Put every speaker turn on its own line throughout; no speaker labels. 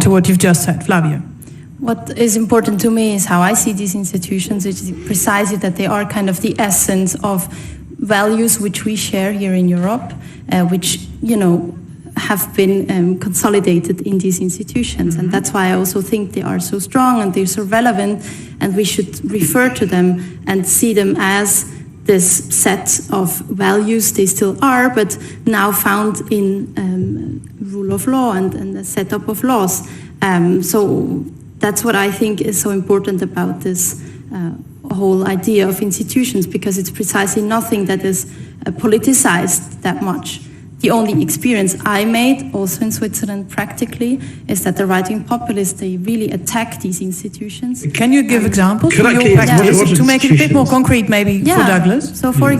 to what you've just said, Flavia.
What is important to me is how I see these institutions, which is precisely that they are kind of the essence of values which we share here in Europe, which, have been consolidated in these institutions. And that's why I also think they are so strong and they're so relevant, and we should refer to them and see them as this set of values. They still are, but now found in rule of law and the setup of laws. So that's what I think is so important about this whole idea of institutions, because it's precisely nothing that is politicized that much. The only experience I made, also in Switzerland practically, is that the right-wing populists, they really attack these institutions.
Can you give examples from your practice to make it a bit more concrete maybe for Douglas?
So for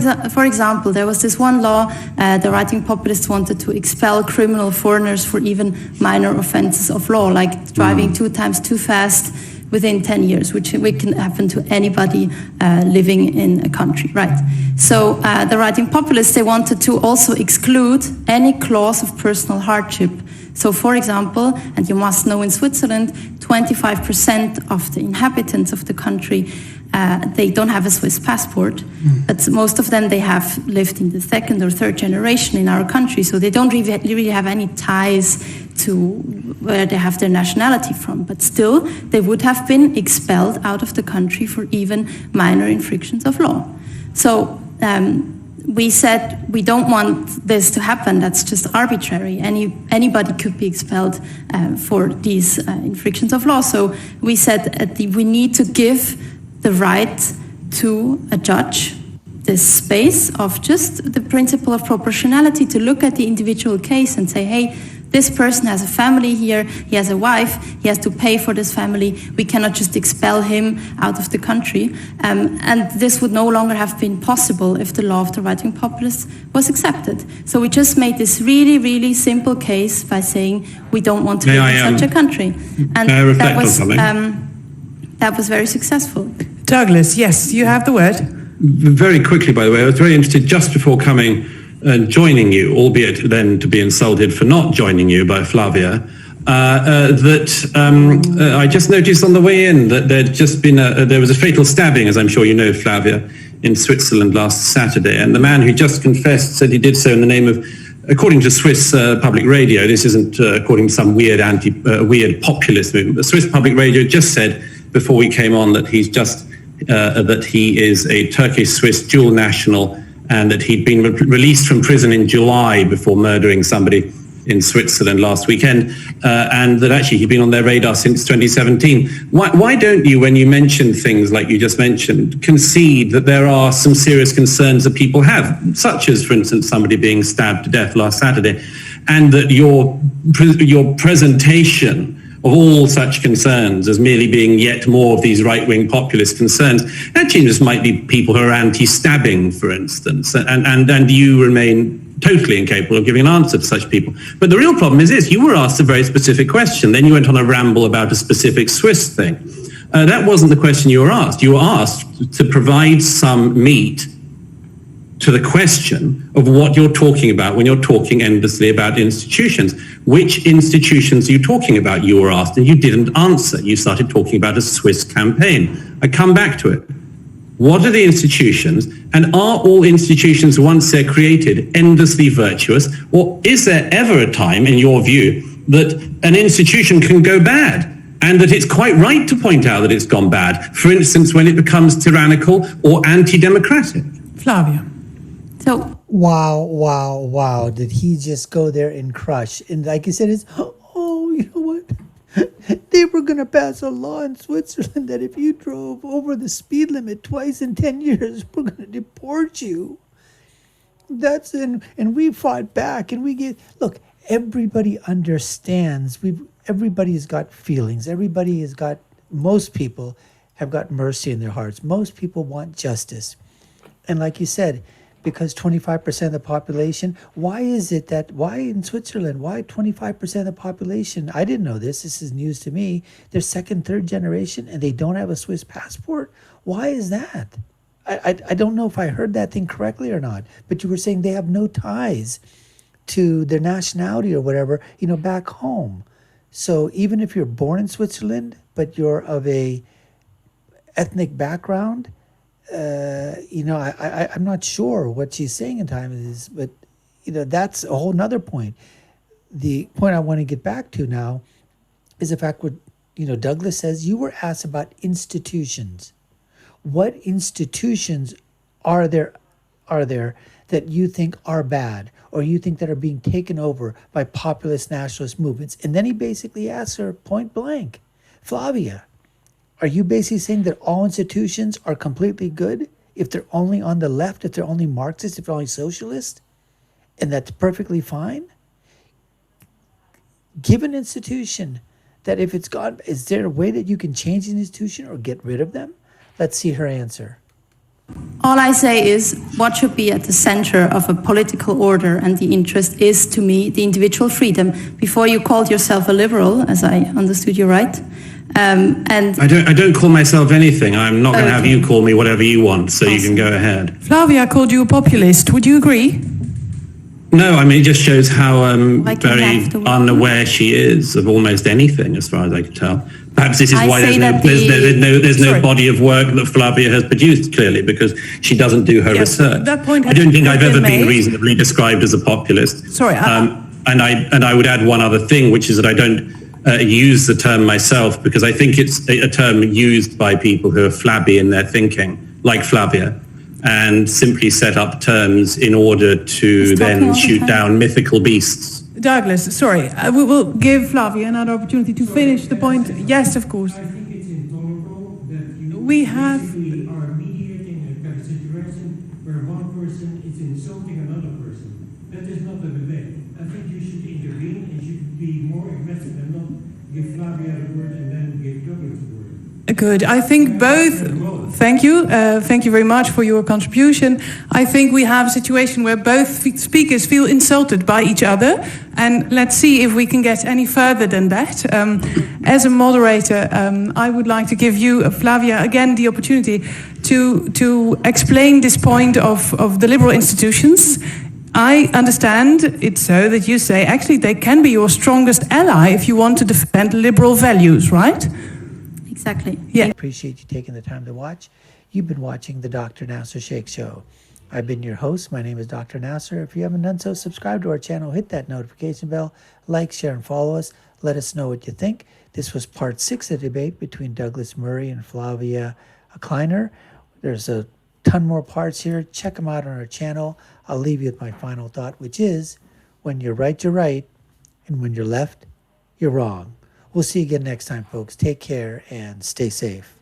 example, there was this one law, the right-wing populists wanted to expel criminal foreigners for even minor offenses of law, like driving 2 times too fast within 10 years, which can happen to anybody living in a country, right? So the right-wing populists, they wanted to also exclude any clause of personal hardship. So for example, and you must know in Switzerland, 25% of the inhabitants of the country, they don't have a Swiss passport, but most of them, they have lived in the 2nd or 3rd generation in our country, so they don't really have any ties to where they have their nationality from, but still they would have been expelled out of the country for even minor infractions of law. So we said we don't want this to happen. That's just arbitrary. Anybody could be expelled for these infractions of law. So we said we need to give the right to a judge this space of just the principle of proportionality to look at the individual case and say, hey, this person has a family here, he has a wife, he has to pay for this family, we cannot just expel him out of the country. And this would no longer have been possible if the law of the right-wing populists was accepted. So we just made this really, really simple case by saying we don't want to live in such a country. And that was very successful.
Douglas, yes, you have the word.
Very quickly, by the way, I was very interested just before coming and joining you, albeit then to be insulted for not joining you by Flavia, I just noticed on the way in that there was a fatal stabbing, as I'm sure you know, Flavia, in Switzerland last Saturday, and the man who just confessed said he did so in the name of, according to Swiss public radio, this isn't according to some weird weird populist movement, but Swiss public radio just said before we came on that that he is a Turkish-Swiss dual national, and that he'd been released from prison in July before murdering somebody in Switzerland last weekend, and that actually he'd been on their radar since 2017. Why don't you, when you mention things like you just mentioned, concede that there are some serious concerns that people have, such as, for instance, somebody being stabbed to death last Saturday, and that your presentation of all such concerns as merely being yet more of these right-wing populist concerns. Actually, this might be people who are anti-stabbing, for instance, and you remain totally incapable of giving an answer to such people. But the real problem is this: you were asked a very specific question, then you went on a ramble about a specific Swiss thing. That wasn't the question you were asked. You were asked to provide some meat to the question of what you're talking about when you're talking endlessly about institutions. Which institutions are you talking about, you were asked, and you didn't answer. You started talking about a Swiss campaign. I come back to it. What are the institutions, and are all institutions, once they're created, endlessly virtuous, or is there ever a time, in your view, that an institution can go bad, and that it's quite right to point out that it's gone bad, for instance, when it becomes tyrannical or anti-democratic?
Flavia.
So
wow. Did he just go there and crush? And like you said, it's, oh, you know what? They were going to pass a law in Switzerland that if you drove over the speed limit twice in 10 years, we're going to deport you. And we fought back, and look, everybody understands. Everybody's got feelings. Most people have got mercy in their hearts. Most people want justice. And like you said, because 25% of the population, why in Switzerland, why 25% of the population, I didn't know this is news to me, they're 2nd, 3rd generation and they don't have a Swiss passport? Why is that? I don't know if I heard that thing correctly or not, but you were saying they have no ties to their nationality or whatever, back home. So even if you're born in Switzerland, but you're of a ethnic background, I'm not sure what she's saying in time is, but that's a whole nother point. The point I want to get back to now is the fact what Douglas says. You were asked about institutions. What institutions are there that you think are bad, or you think that are being taken over by populist nationalist movements? And then he basically asks her point blank, Flavia, are you basically saying that all institutions are completely good if they're only on the left, if they're only Marxist, if they're only socialist, and that's perfectly fine? Give an institution that if it's gone, is there a way that you can change an institution or get rid of them? Let's see her answer.
All I say is what should be at the center of a political order and the interest is, to me, the individual freedom. Before you called yourself a liberal, as I understood you right. And
I don't call myself anything. I'm not going to have you call me whatever you want, so you can go ahead.
Flavia called you a populist. Would you agree?
No, I mean, it just shows how very unaware she is of almost anything, as far as I can tell. Perhaps this is why there's no body of work that Flavia has produced, clearly, because she doesn't do her research.
That point
I don't think I've ever been reasonably described as a populist.
Sorry.
And I would add one other thing, which is that I don't use the term myself, because I think it's a term used by people who are flabby in their thinking, like Flavia, and simply set up terms in order to then shoot down mythical beasts.
Douglas, sorry, we will give Flavia another opportunity to finish the point. Yes, of course.
I think it's intolerable that
we have
are mediating a kind of situation where one person is insulting another person. That is not a debate. I think you should intervene and should be more aggressive and not give Flavia the word and then give Douglas the word.
Good. I think both. Thank you. Thank you very much for your contribution. I think we have a situation where both speakers feel insulted by each other, and let's see if we can get any further than that. As a moderator, I would like to give you, Flavia, again the opportunity to explain this point of the liberal institutions. I understand it so that you say actually they can be your strongest ally if you want to defend liberal values, right?
Exactly.
Yeah.
I appreciate you taking the time to watch. You've been watching the Dr. Nasir Shaikh Show. I've been your host. My name is Dr. Nasir. If you haven't done so, subscribe to our channel, hit that notification bell, like, share, and follow us. Let us know what you think. This was part 6 of the debate between Douglas Murray and Flavia Kleiner. There's a ton more parts here. Check them out on our channel. I'll leave you with my final thought, which is, when you're right, and when you're left, you're wrong. We'll see you again next time, folks. Take care and stay safe.